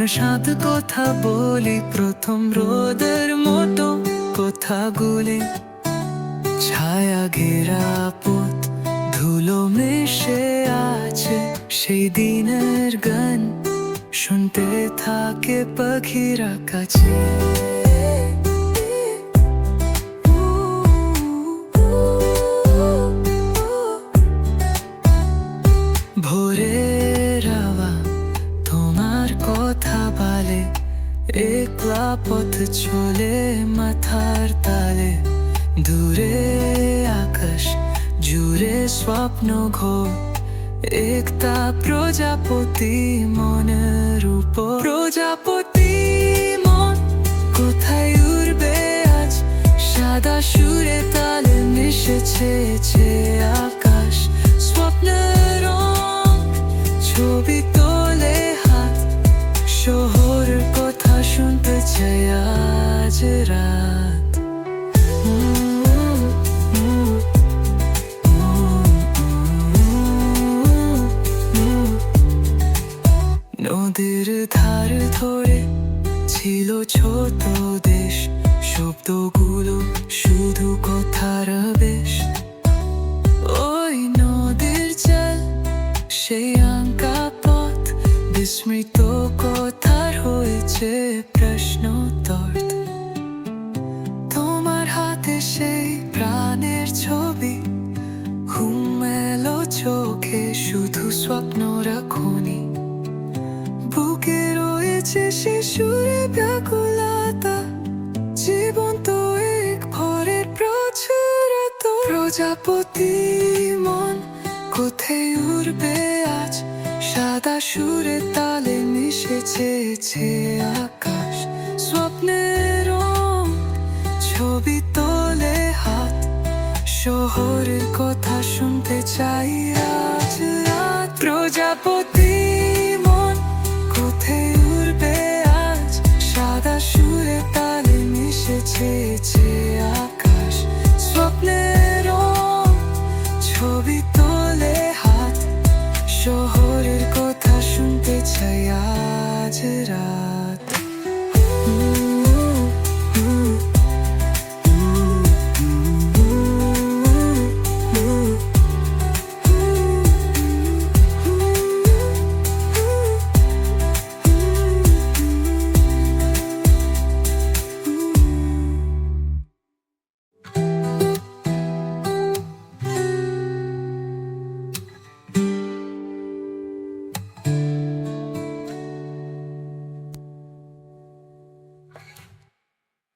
মনে সাত কথা বলি প্রথম রোদের মতো কথাগুলি, ছায়া ঘেরা পথ ধুলো মিশে আছে সেই দিনের গান শুনতে থাকে পাখিরা কাছে। ভোরের হাওয়া তোমার কথা বলে, একলা পথ চলে মাথার তালে, দূরে আকাশ জুড়ে স্বপ্ন ঘোর, একটা প্রজাপতি মনের উপর। প্রজাপতি মন কোথায় উড়বে আজ, সাদা সুরে তালে মিশেছে আকাশ। স্বপ্নের রং ছবি তোলে হাত, শহরের কথা শুনতে চাই আজ রাত। নদীর ধার ধরে ছিল ছোট দেশ, শব্দগুলো শুধু কথার বেশ। ওই নদীর জল সেই আঁকা পথ, বিস্মৃত কথার হয়েছে প্রশ্নোত্তর। তোমার হাতে সেই প্রাণের ছবি, ঘুম এলো চোখে শুধু স্বপ্ন রাখুনি। বুকে রয়েছে শিশুরে ব্যাকুলতা, জীবন তো এক ভরের প্রচুরতা। প্রজাপতি মন কোথায় উড়বে আজ, সাদা সুরে তালে মিশেছে আকাশ। স্বপ্নের রং ছবি তোলে হাত, শহরের কথা শুনতে চাই আজ রাত। প্রজাপতি মন কোথায় উড়বে আজ, সাদা সুরে তালে মিশেছে